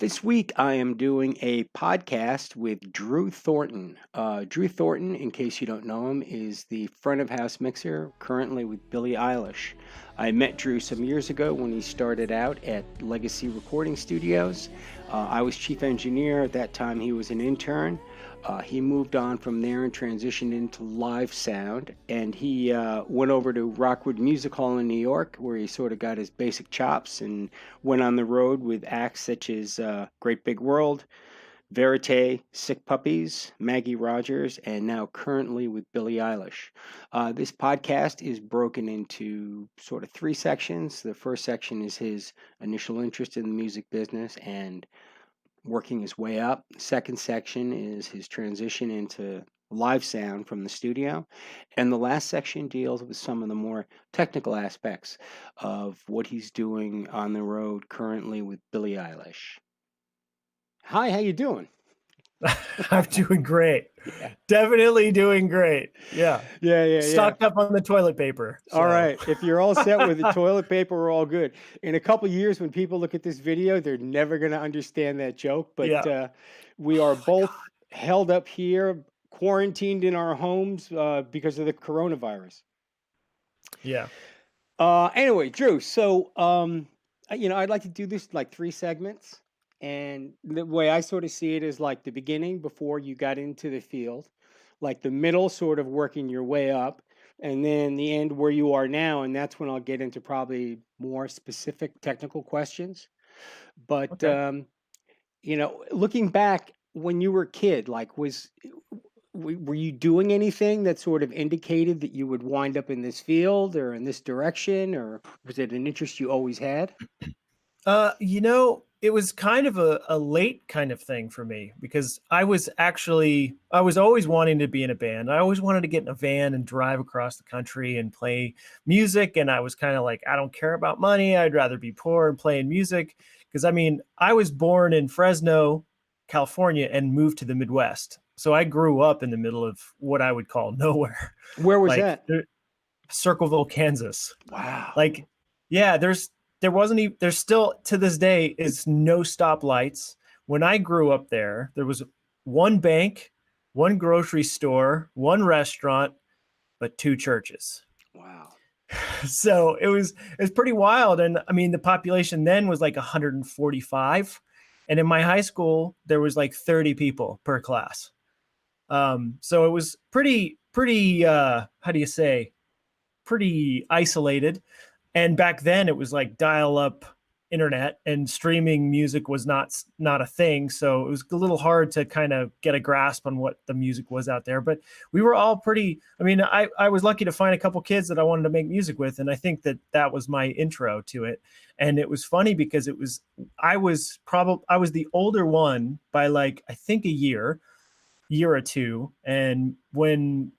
This week, I am doing a podcast with Drew Thornton. Drew Thornton, in case you don't know him, is the front of house mixer currently with Billie Eilish. I met Drew some years ago when he started out at Legacy Recording Studios. I was chief engineer. At that time, he was an intern. He moved on from there and transitioned into live sound. And he went over to Rockwood Music Hall in New York, where he sort of got his basic chops and went on the road with acts such as Great Big World, Verite, Sick Puppies, Maggie Rogers, and now currently with Billie Eilish. This podcast is broken into sort of three sections. The first section is his initial interest in the music business and working his way up. The second section is his transition into live sound from the studio. And the last section deals with some of the more technical aspects of what he's doing on the road currently with Billie Eilish. Hi, how you doing? I'm doing great. Yeah. Definitely doing great. Yeah. Yeah. Stocked up on the toilet paper. All right. If you're all set with the toilet paper, we're all good. In a couple years, when people look at this video, they're never going to understand that joke. But we are both held up here, quarantined in our homes because of the coronavirus. Yeah. Anyway, Drew, so I'd like to do this like three segments. And the way I sort of see it is like the beginning before you got into the field, like the middle sort of working your way up, and then the end where you are now. And that's when I'll get into probably more specific technical questions. But, Okay. looking back when you were a kid, like were you doing anything that sort of indicated that you would wind up in this field or in this direction, or was it an interest you always had? It was kind of a late kind of thing for me because I was always wanting to be in a band. I always wanted to get in a van and drive across the country and play music. And I was kind of like, I don't care about money. I'd rather be poor and playing music. Because I was born in Fresno, California, and moved to the Midwest. So I grew up in the middle of what I would call nowhere. Where was Like that? Circleville, Kansas. Wow. Like, yeah, there wasn't even, there's still to this day is no stoplights. When I grew up there was one bank, one grocery store, one restaurant, but two churches. Wow. So it was pretty wild. And the population then was like 145. And in my high school, there was like 30 people per class. So it was pretty, how do you say, pretty isolated. And back then it was like dial up internet and streaming music was not a thing. So it was a little hard to kind of get a grasp on what the music was out there, but we were all pretty, I was lucky to find a couple kids that I wanted to make music with. And I think that was my intro to it. And it was funny because I was the older one by like, I think a year or two. And when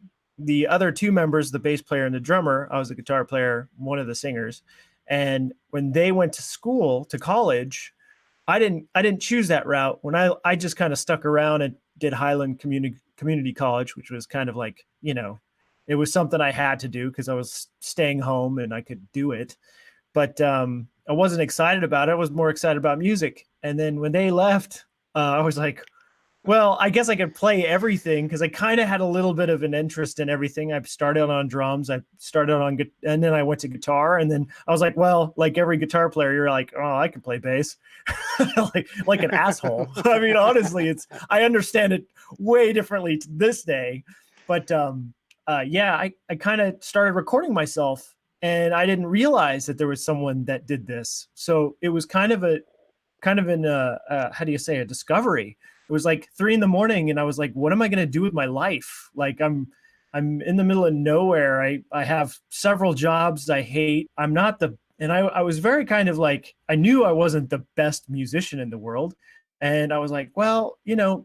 the other two members, the bass player and the drummer, I was the guitar player, one of the singers. And when they went to college, I didn't choose that route. When I just kind of stuck around and did Highland Community College, which was kind of like, it was something I had to do because I was staying home and I could do it. But I wasn't excited about it. I was more excited about music. And then when they left, I was like, well, I guess I could play everything because I kind of had a little bit of an interest in everything. I started on drums, and then I went to guitar, and then I was like, well, like every guitar player, you're like, oh, I can play bass, like an asshole. Honestly, I understand it way differently to this day, but I kind of started recording myself, and I didn't realize that there was someone that did this. So it was kind of a how do you say, a discovery. It was like 3 a.m. and I was like, what am I going to do with my life? Like I'm in the middle of nowhere. I have several jobs I hate. And I was very kind of like, I knew I wasn't the best musician in the world. And I was like, well,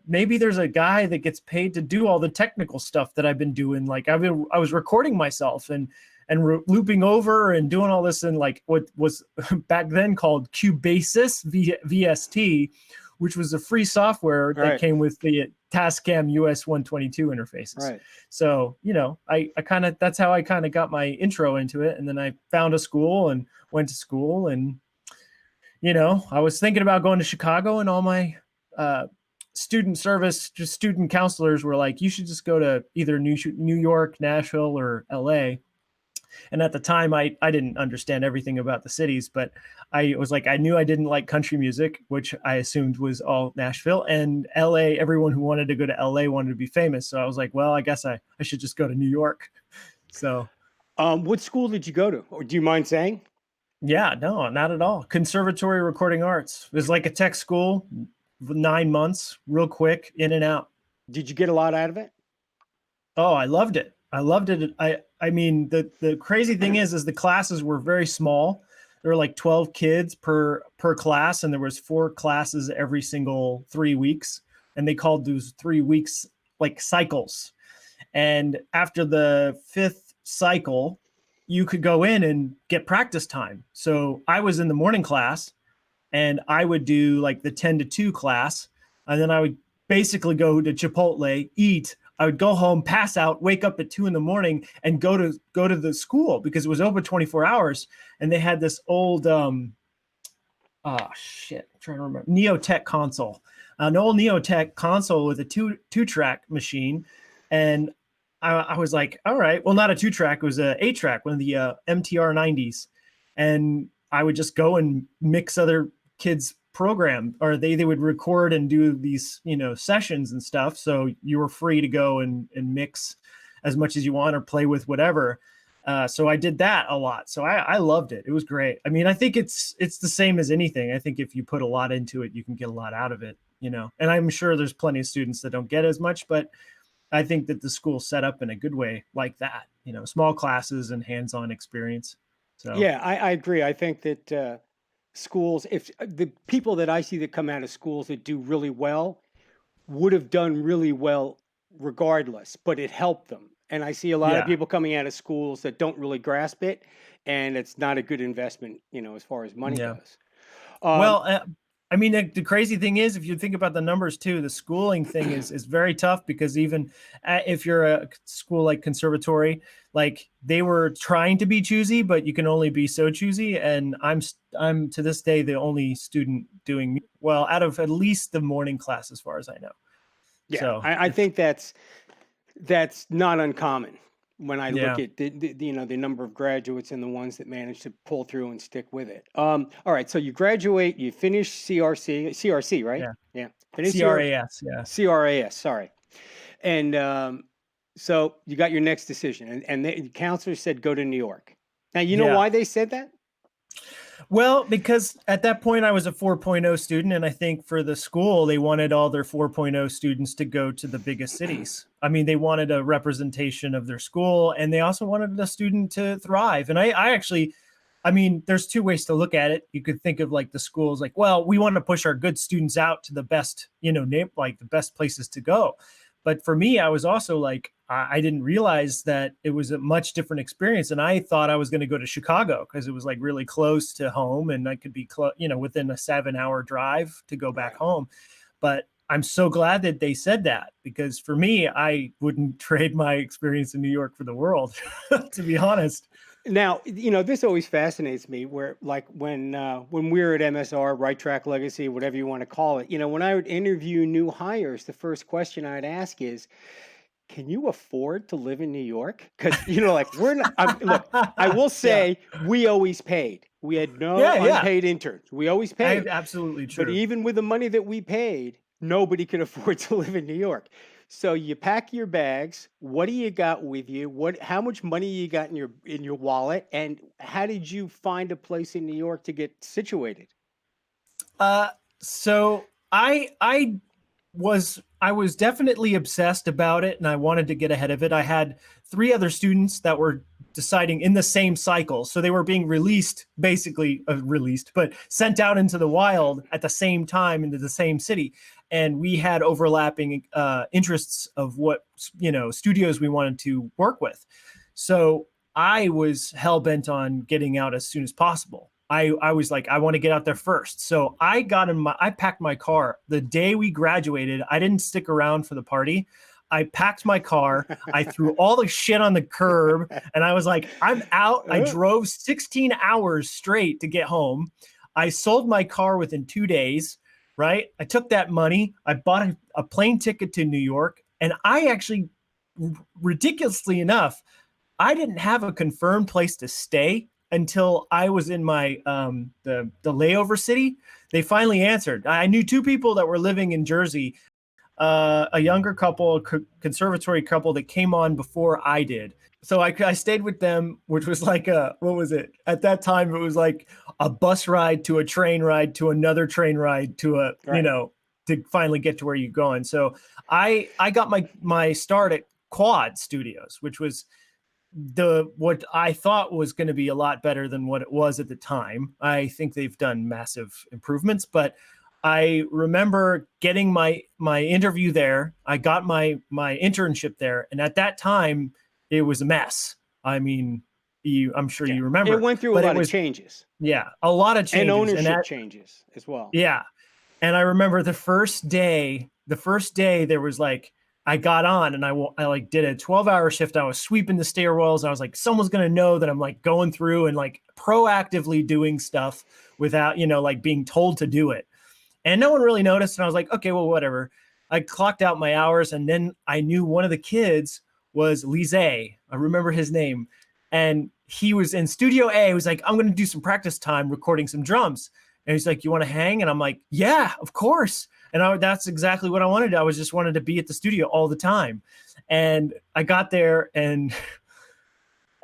maybe there's a guy that gets paid to do all the technical stuff that I've been doing. Like I was recording myself and looping over and doing all this in like what was back then called Cubasis VST, which was a free software that came with the Tascam US 122 interfaces. Right. So, that's how I kind of got my intro into it. And then I found a school and went to school and I was thinking about going to Chicago, and all my uh, student service, just student counselors were like, you should just go to either New York, Nashville, or LA. And at the time, I didn't understand everything about the cities, but I was like, I knew I didn't like country music, which I assumed was all Nashville, and LA. Everyone who wanted to go to LA wanted to be famous. So I was like, well, I guess I should just go to New York. So What school did you go to, or do you mind saying? yeah, no, not at all. Conservatory Recording Arts. It was like a tech school, 9 months, real quick, in and out. Did you get a lot out of it? Oh, I loved it. I loved it. I mean, the crazy thing is the classes were very small. There were like 12 kids per class, and there was 4 classes every single 3 weeks. And they called those 3 weeks like cycles. And after the 5th cycle, you could go in and get practice time. So I was in the morning class, and I would do like the 10 to 2 class. And then I would basically go to Chipotle, eat. I would go home, pass out, wake up at 2 in the morning, and go to the school because it was open 24 hours. And they had this old oh shit, I'm trying to remember, Neotech console, an old Neotech console with a two-track machine. And I was like, all right, well, not a 2-track, it was a 8-track, one of the MTR 90s. And I would just go and mix other kids' program, or they would record and do these, sessions and stuff. So you were free to go and mix as much as you want or play with whatever. So I did that a lot. So I loved it. It was great. I mean, I think it's the same as anything. I think if you put a lot into it, you can get a lot out of it, and I'm sure there's plenty of students that don't get as much, but I think that the school's set up in a good way like that, small classes and hands-on experience. So Yeah, I agree. I think that schools, if the people that I see that come out of schools that do really well would have done really well regardless, but it helped them. And I see a lot of yeah, people coming out of schools that don't really grasp it, and it's not a good investment, as far as money yeah. goes. Um, Well, I mean, the crazy thing is, if you think about the numbers too, the schooling thing is very tough because even if you're a school like conservatory, like they were trying to be choosy, but you can only be so choosy. And I'm to this day the only student doing well out of at least the morning class, as far as I know. yeah, So I think that's not uncommon when I look yeah, at the number of graduates and the ones that manage to pull through and stick with it. All right, so you graduate, you finish CRC, right? yeah, Yeah, finish CRAS, yeah, CRAS. Sorry, and so you got your next decision, and the counselor said go to New York. Now you know yeah. why they said that? Well, because at that point I was a 4.0 student, and I think for the school, they wanted all their 4.0 students to go to the biggest cities. I mean, they wanted a representation of their school, and they also wanted the student to thrive. And I actually, I mean, there's 2 ways to look at it. You could think of like the schools like, well, we want to push our good students out to the best, like the best places to go. But for me, I was also like, I didn't realize that it was a much different experience. And I thought I was going to go to Chicago because it was like really close to home and I could be, within a 7-hour drive to go back Right. home. But I'm so glad that they said that because for me, I wouldn't trade my experience in New York for the world, to be honest. Now, this always fascinates me where like when we were at MSR, Right Track Legacy, whatever you want to call it, when I would interview new hires, the first question I'd ask is, can you afford to live in New York? Because, like we're not, look, I will Yeah. say we always paid. We had no Yeah. Yeah. unpaid interns. We always paid. Absolutely But true. even with the money that we paid, nobody could afford to live in New York. So you pack your bags. What do you got with you? How much money you got in your wallet? And how did you find a place in New York to get situated? Uh, so I was definitely obsessed about it and I wanted to get ahead of it. I had 3 other students that were deciding in the same cycle. So they were being released, basically released, but sent out into the wild at the same time into the same city. And we had overlapping interests of what, studios we wanted to work with. So I was hell bent on getting out as soon as possible. I was like, I want to get out there first. So I packed my car the day we graduated. I didn't stick around for the party. I packed my car. I threw all the shit on the curb and I was like, I'm out. I drove 16 hours straight to get home. I sold my car within 2 days, right? I took that money, I bought a plane ticket to New York, and I actually, ridiculously enough, I didn't have a confirmed place to stay until I was in my the layover city. They finally answered. I knew two people that were living in Jersey, a younger couple, conservatory couple that came on before I did. So I stayed with them, which was like what was it? At that time, it was like a bus ride to a train ride to another train ride to Right. to finally get to where you're going. So I got my start at Quad Studios, which was what I thought was going to be a lot better than what it was at the time. I think they've done massive improvements, but I remember getting my interview there. I got my internship there, and at that time, it was a mess. I mean, I'm sure Yeah. you remember, It went through a but it lot of was, changes yeah, a lot of and changes, ownership changes as well. yeah. And I remember the first day there was like, I got on and I like did a 12-hour shift. I was sweeping the stairwells. I was like, someone's going to know that I'm like going through and like proactively doing stuff without, like being told to do it. And no one really noticed. And I was like, okay, well, whatever. I clocked out my hours. And then I knew one of the kids was Lise. I remember his name. And he was in Studio A. He was like, I'm going to do some practice time recording some drums. And he's like, you want to hang? And I'm like, yeah, of course. And that's exactly what I wanted. I was just wanted to be at the studio all the time. And I got there, and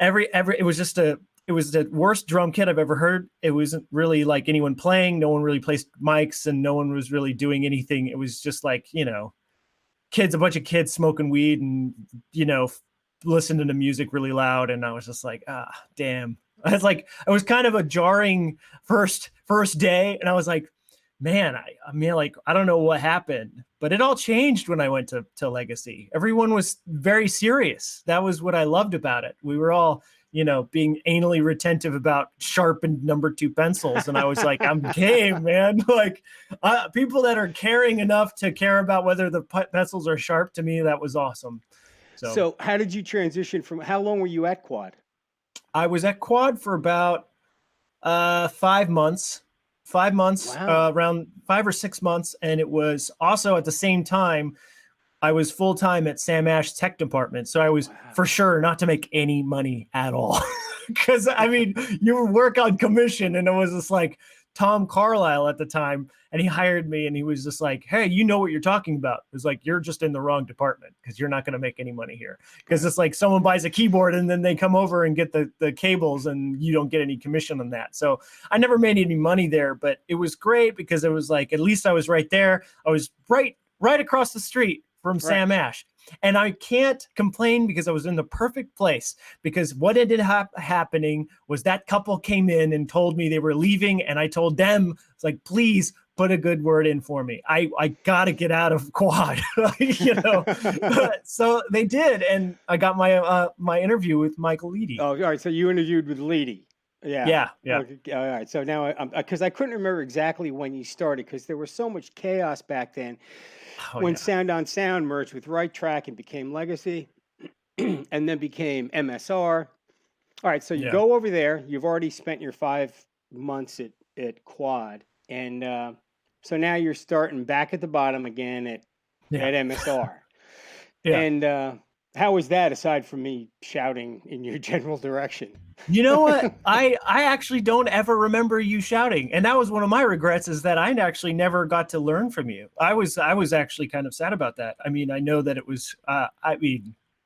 it was just it was the worst drum kit I've ever heard. It wasn't really like anyone playing. No one really placed mics, and no one was really doing anything. It was just like, a bunch of kids smoking weed and, listening to music really loud. And I was just like, damn. It was kind of a jarring first day. And I was like, man, I mean, like, I don't know what happened, but it all changed when I went to Legacy. Everyone was very serious. That was what I loved about it. We were all, being anally retentive about sharpened number 2 pencils. And I was like, I'm game, man. Like, people that are caring enough to care about whether the pencils are sharp, to me, that was awesome. So how did you transition how long were you at Quad? I was at Quad for about 5 months. 5 months, wow. Around 5 or 6 months. And it was also at the same time, I was full-time at Sam Ash tech department. So I was for sure not to make any money at all. Because I mean, you work on commission, and it was just like Tom Carlisle at the time. And he hired me, and he was just like, hey, you know what you're talking about. It was like, you're just in the wrong department because you're not going to make any money here. Because it's like someone buys a keyboard and then they come over and get the cables, and you don't get any commission on that. So I never made any money there, but it was great because it was like, at least I was right there. I was right across the street from Sam Ash. And I can't complain because I was in the perfect place, because what ended up happening was that couple came in and told me they were leaving. And I told them, it's like, please put a good word in for me. I got to get out of Quad, So they did. And I got my interview with Michael Leedy. Oh, all right. So you interviewed with Leedy. Yeah. Okay. All right. So now, because I couldn't remember exactly when you started, because there was so much chaos back then. When Sound on Sound merged with Right Track and became Legacy, and then became MSR. All right, so you go over there. You've already spent your 5 months at Quad, and so now you're starting back at the bottom again at MSR. And how was that, aside from me shouting in your general direction? You know what? I actually don't ever remember you shouting. And that was one of my regrets, is that I actually never got to learn from you. I was actually kind of sad about that. I mean, I know that it was,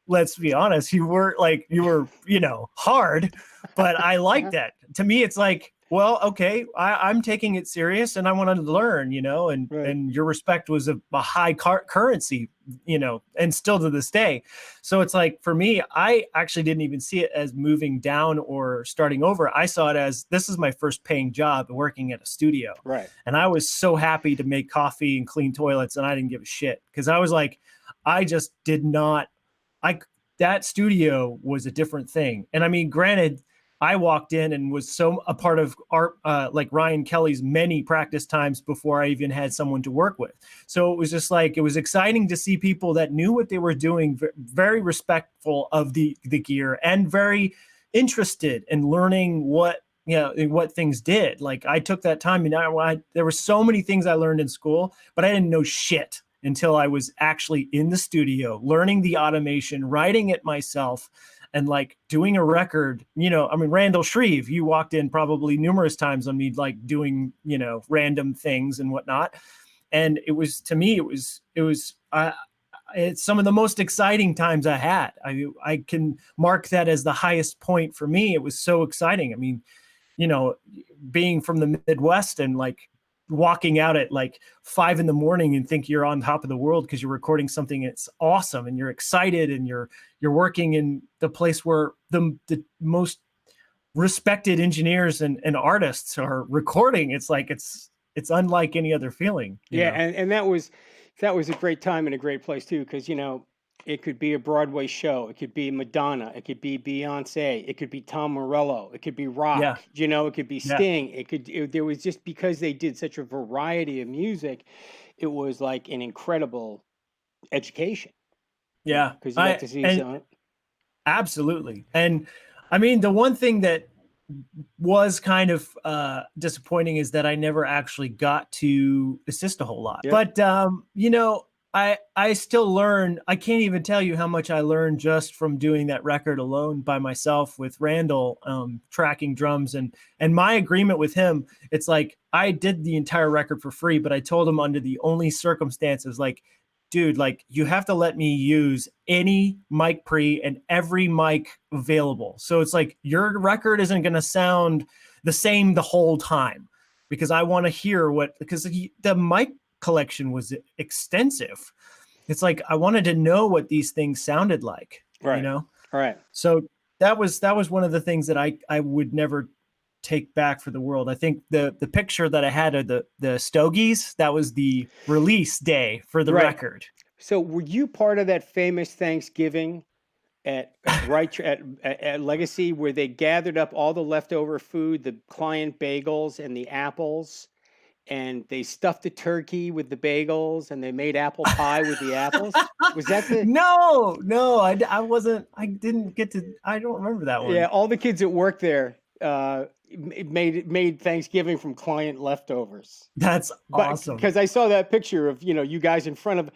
let's be honest, you were, hard, but I liked that. To me, it's like, well, okay, I'm taking it serious and I want to learn, and your respect was a high currency, and still to this day. So it's like, for me, I actually didn't even see it as moving down or starting over. I saw it as, this is my first paying job working at a studio. Right. And I was so happy to make coffee and clean toilets, and I didn't give a shit, because I was like, I just did not, that studio was a different thing. And I mean, granted, I walked in and was so a part of like Ryan Kelly's many practice times before I even had someone to work with. So it was just like, it was exciting to see people that knew what they were doing, very respectful of the gear, and very interested in learning what what things did. Like I took that time, and there were so many things I learned in school, but I didn't know shit until I was actually in the studio, learning the automation, writing it myself, and like doing a record. I mean, Randall Shreve, you walked in probably numerous times on me, like doing, random things and whatnot. And it was, to me, it's some of the most exciting times I had. I can mark that as the highest point for me. It was so exciting. I mean, being from the Midwest and like walking out at like 5 a.m. and think you're on top of the world because you're recording something that's awesome and you're excited and you're working in the place where the most respected engineers and artists are recording. It's like it's unlike any other feeling. Yeah, and that was a great time and a great place too, because it could be a Broadway show, it could be Madonna, it could be Beyonce, it could be Tom Morello, it could be rock, it could be Sting, there was, just because they did such a variety of music, it was like an incredible education. Yeah, because you got to see some. Absolutely. And I mean, the one thing that was kind of disappointing is that I never actually got to assist a whole lot. Yep. But I still learn. I can't even tell you how much I learned just from doing that record alone by myself with Randall, tracking drums, and my agreement with him. It's like I did the entire record for free, but I told him under the only circumstances, like, dude, like you have to let me use any mic pre and every mic available. So it's like your record isn't going to sound the same the whole time, because I want to hear because the mic collection was extensive. It's like I wanted to know what these things sounded like, right. Right. So that was one of the things that I would never take back for the world. I think the picture that I had of the Stogies, that was the release day for the record. So were you part of that famous Thanksgiving at Legacy, where they gathered up all the leftover food, the client bagels and the apples, and they stuffed the turkey with the bagels and they made apple pie with the apples? Was that the... No, I wasn't. I didn't get to. I don't remember that one. Yeah, all the kids that worked there made Thanksgiving from client leftovers. That's awesome. Because I saw that picture of you guys in front of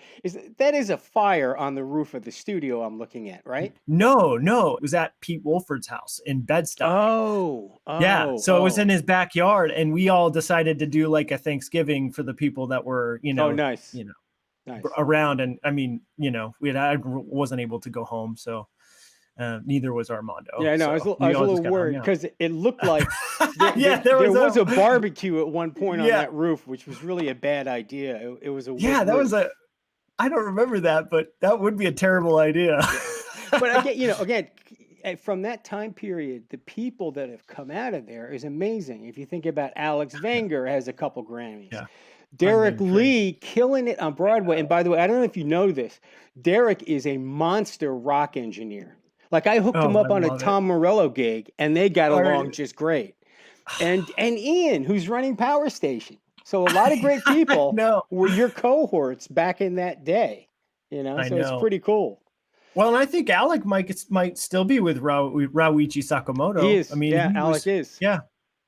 that is a fire on the roof of the studio I'm looking at, right? No, it was at Pete Wolford's house in Bed-Stuy. Oh, yeah. So it was in his backyard, and we all decided to do like a Thanksgiving for the people that were nice. Nice. Around. And I mean, I wasn't able to go home, so. Neither was Armando. Yeah, I know. So I was a little worried because it looked like there was a barbecue at one point on that roof, which was really a bad idea. It was a I don't remember that, but that would be a terrible idea. But again, from that time period, the people that have come out of there is amazing. If you think about Alex Wenger has a couple Grammys. Yeah. Derek Lee killing it on Broadway. And by the way, I don't know if you know this, Derek is a monster rock engineer. Like I hooked him up on a Tom Morello gig, and they got along just great. And Ian, who's running Power Station. So a lot of great people were your cohorts back in that day. It's pretty cool. Well, and I think Alec might still be with Rauichi Sakamoto. He is. I mean, Alec is. Yeah.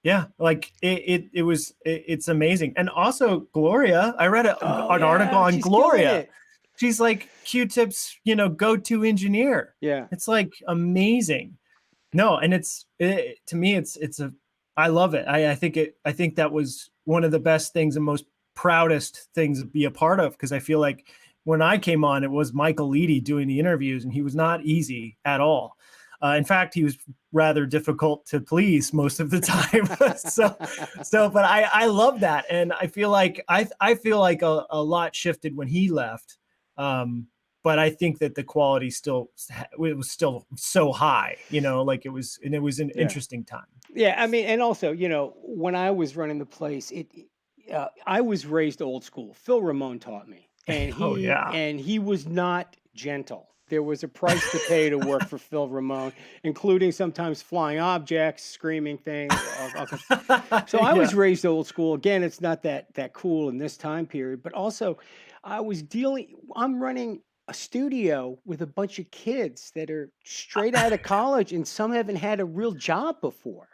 Yeah, like it's amazing. And also Gloria, I read an article on Gloria. She's like Q-Tip's, go-to engineer. Yeah. It's like amazing. No, and to me, I love it. I think that was one of the best things and most proudest things to be a part of, because I feel like when I came on, it was Michael Leedy doing the interviews, and he was not easy at all. In fact, he was rather difficult to please most of the time. But I love that. And I feel like a lot shifted when he left. But I think that the quality was still so high, like it was an interesting time. Yeah. I mean, and also, when I was running the place, I was raised old school. Phil Ramone taught me, and he was not gentle. There was a price to pay to work for Phil Ramone, including sometimes flying objects, screaming things. So I was raised old school. Again, it's not that cool in this time period, but also I'm running a studio with a bunch of kids that are straight out of college, and some haven't had a real job before.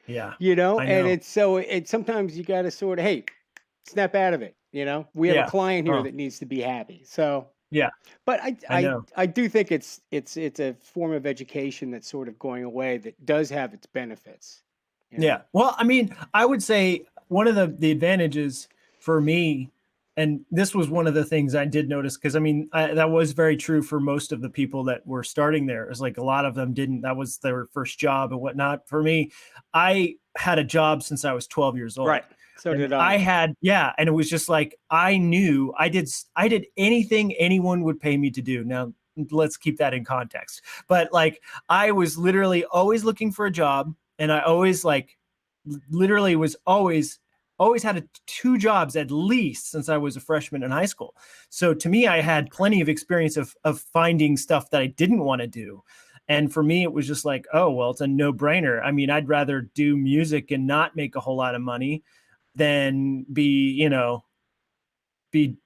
Yeah, you know, I and know. it's sometimes you got to sort of, hey, snap out of it. You know, we have a Yeah. client here Oh, that needs to be happy. So, yeah, but I know. I do think it's a form of education that's sort of going away that does have its benefits. You Yeah. know, Well, I mean, I would say one of the advantages for me, and this was one of the things I did notice, because I mean, that was very true for most of the people that were starting there. Is like a lot of them didn't. That was their first job and whatnot. For me, I had a job since I was 12 years right? old. So And did I I. had, yeah, and it was just like I knew I did anything anyone would pay me to do. Now, let's keep that in context. But like I was literally always looking for a job, and I always like literally was always had two jobs at least since I was a freshman in high school. So to me, I had plenty of experience of finding stuff that I didn't want to do. And for me, it was just like, oh, well, it's a no brainer. I mean, I'd rather do music and not make a whole lot of money than be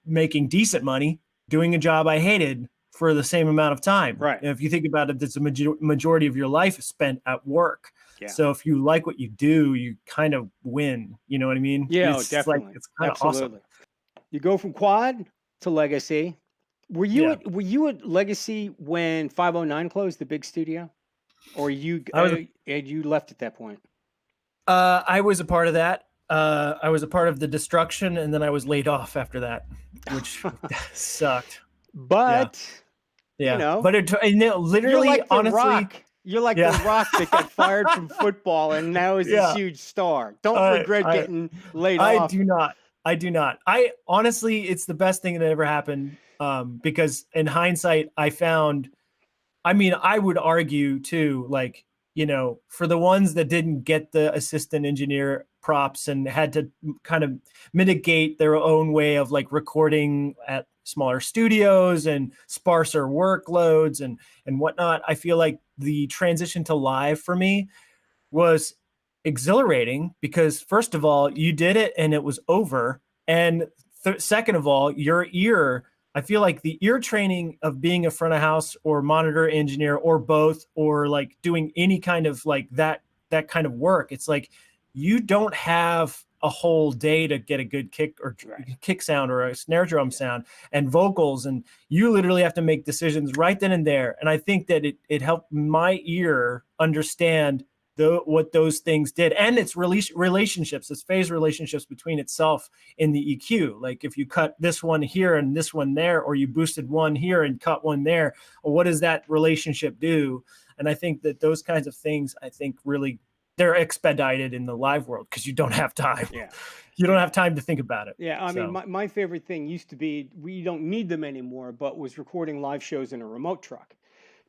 making decent money doing a job I hated for the same amount of time. Right. If you think about it, it's a majority of your life is spent at work. Yeah. So if you like what you do, you kind of win. You know what I mean? Yeah. Oh, It's like definitely. it's kind of awesome. Absolutely. You go from quad to legacy. Yeah, Were you at Legacy when 509 closed, the big studio, or you I was and you left at that point? I was a part of that. I was a part of the destruction, and then I was laid off after that, which sucked. Yeah, But you yeah. know, But you're literally, like the honestly, Rock. You're like the yeah, Rock that got fired from football and now is this yeah. huge star. Don't I regret I getting laid I off. do not. I do not. I honestly, it's the best thing that ever happened. Because in hindsight, I found, I mean, I would argue too, like, for the ones that didn't get the assistant engineer props and had to kind of mitigate their own way of like recording at smaller studios and sparser workloads and whatnot. I feel like the transition to live for me was exhilarating because first of all, you did it and it was over. And second of all, your ear, I feel like the ear training of being a front of house or monitor engineer or both, or like doing any kind of like that kind of work. It's like you don't have a whole day to get a good kick or Right. kick sound or a snare drum Yeah. sound and vocals. And you literally have to make decisions right then and there. And I think that it helped my ear understand what those things did, and its relationships, its phase relationships between itself in the EQ. Like if you cut this one here and this one there, or you boosted one here and cut one there, or what does that relationship do? And I think that those kinds of things, I think really they're expedited in the live world because you don't have time. Yeah. You don't Yeah. have time to think about it. Yeah, I mean, So my favorite thing used to be we don't need them anymore, but was recording live shows in a remote truck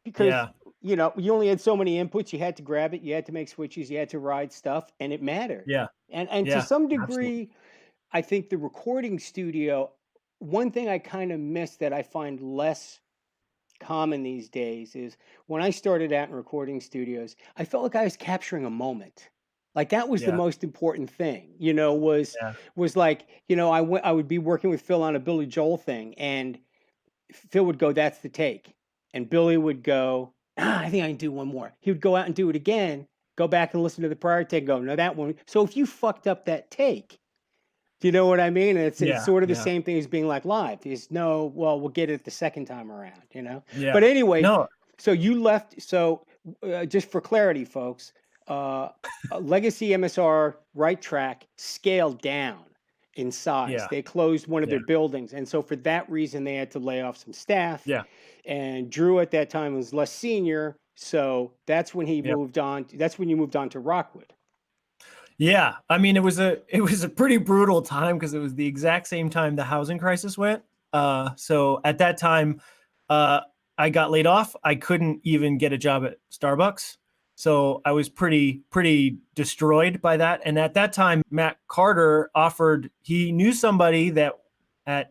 because yeah, you only had so many inputs. You had to grab it, you had to make switches, you had to ride stuff, and it mattered. yeah, And to yeah, some absolutely. degree, I think the recording studio. One thing I kind of miss that I find less common these days is when I started out in recording studios, I felt like I was capturing a moment. Like that was the Yeah, most important thing, yeah, was like, I would be working with Phil on a Billy Joel thing and Phil would go, "That's the take." And Billy would go, I think I can do one more. He would go out and do it again, go back and listen to the prior take, go, no, that one. So if you fucked up that take, do you know what I mean? And it's yeah, sort of the yeah, same thing as being like live. Is no, well, we'll get it the second time around. yeah. But anyway, No, so you left. So just for clarity, folks, uh, Legacy MSR right track scaled down in size. yeah, They closed one of yeah, their buildings, and so for that reason, they had to lay off some staff. yeah, And Drew at that time was less senior, so that's when he yeah. moved on. That's when you moved on to Rockwood. Yeah, I mean it was a pretty brutal time because it was the exact same time the housing crisis went. So at that time, uh, I got laid off. I couldn't even get a job at Starbucks, so I was pretty destroyed by that. And at that time, Matt Carter offered he knew somebody that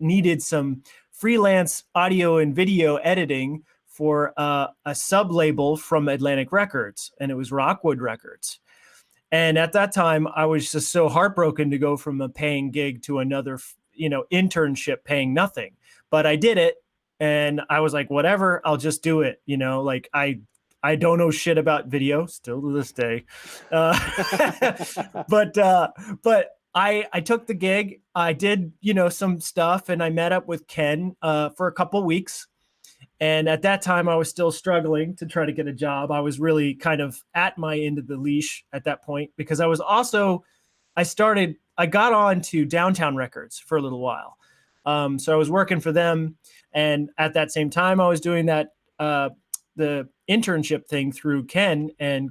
needed some freelance audio and video editing for a sub label from Atlantic Records, and it was Rockwood Records. And at that time, I was just so heartbroken to go from a paying gig to another, internship paying nothing. But I did it, and I was like, whatever, I'll just do it. Like I don't know shit about video still to this day. Uh, but I took the gig. I did, some stuff, and I met up with Ken for a couple weeks. And at that time, I was still struggling to try to get a job. I was really kind of at my end of the leash at that point because I was also, I got on to Downtown Records for a little while. So I was working for them. And at that same time, I was doing the internship thing through Ken. And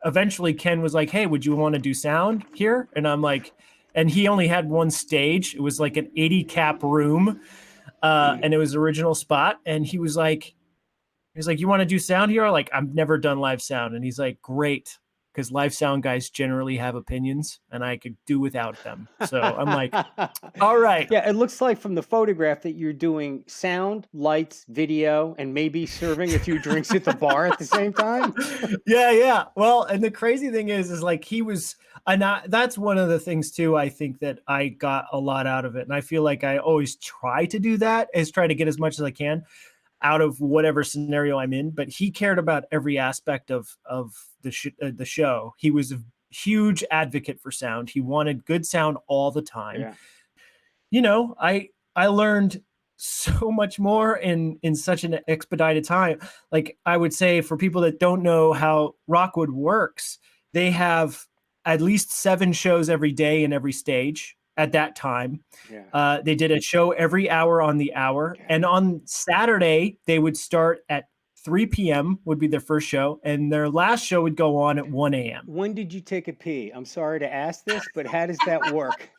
eventually Ken was like, hey, would you want to do sound here? And I'm like, and he only had one stage. It was like an 80 cap room. And it was original spot. And he was like, you want to do sound here? Like, I've never done live sound. And he's like, great. Because live sound guys generally have opinions and I could do without them. So I'm like, all right. Yeah, it looks like from the photograph that you're doing sound, lights, video, and maybe serving a few drinks at the bar at the same time. Yeah. Well, and the crazy thing is like he was, and that's one of the things too. I think that I got a lot out of it, and I feel like I always try to do that, is try to get as much as I can out of whatever scenario I'm in. But he cared about every aspect of the show. He was a huge advocate for sound. He wanted good sound all the time. Yeah. I learned so much more in such an expedited time. Like, I would say, for people that don't know how Rockwood works, they have at least 7 shows every day in every stage at that time. Yeah. They did a show every hour on the hour. Okay. And on Saturday, they would start at 3 p.m. would be their first show, and their last show would go on at 1 a.m. When did you take a pee? I'm sorry to ask this, but how does that work?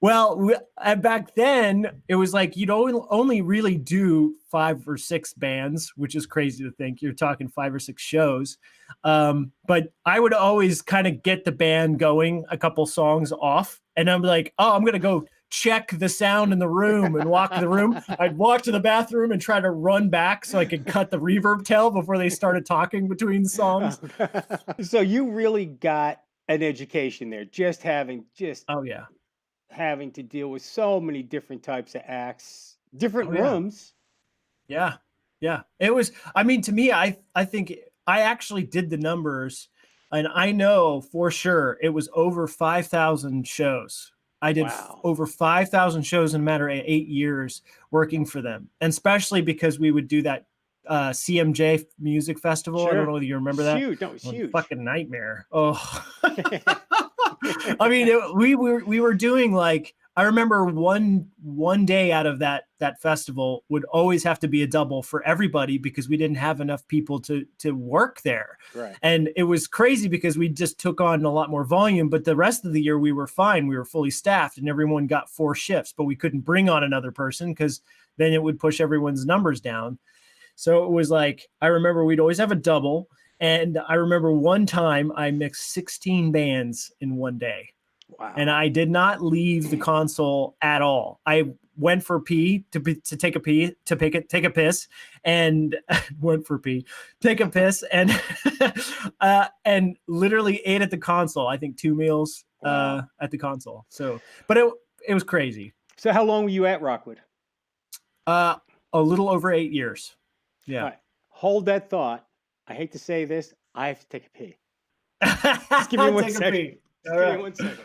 Well, back then, it was like you'd only really do 5 or 6 bands, which is crazy to think. You're talking 5 or 6 shows. But I would always kind of get the band going a couple songs off, and I'm like, oh, I'm going to go check the sound in the room and walk the room. I'd walk to the bathroom and try to run back so I could cut the reverb tail before they started talking between the songs. So you really got an education there, Oh, yeah. having to deal with so many different types of acts, different rooms. Yeah. It was, I mean, to me, I think I actually did the numbers, and I know for sure it was over 5,000 shows. I did over 5,000 shows in a matter of 8 years working for them. And especially because we would do that CMJ Music Festival. Sure. I don't know if you remember that. Huge. No, it was huge. Fucking nightmare. Oh. I mean, we were doing, like, I remember one day out of that festival would always have to be a double for everybody because we didn't have enough people to work there. Right. And it was crazy because we just took on a lot more volume, but the rest of the year we were fine. We were fully staffed and everyone got 4 shifts, but we couldn't bring on another person because then it would push everyone's numbers down. So it was like, I remember we'd always have a double. And I remember one time I mixed 16 bands in one day. Wow. And I did not leave the console at all. I went for pee to take a pee, to take a piss, and went for pee, take a piss, and and literally ate at the console. I think 2 meals at the console. So, but it was crazy. So how long were you at Rockwood? A little over 8 years. Yeah. All right. Hold that thought. I hate to say this. I have to take a pee. Just give me 1 second. All right. 1 second.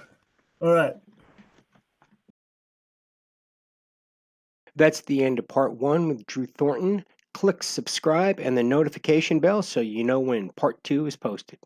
All right. That's the end of part 1 with Drew Thornton. Click subscribe and the notification bell so you know when part 2 is posted.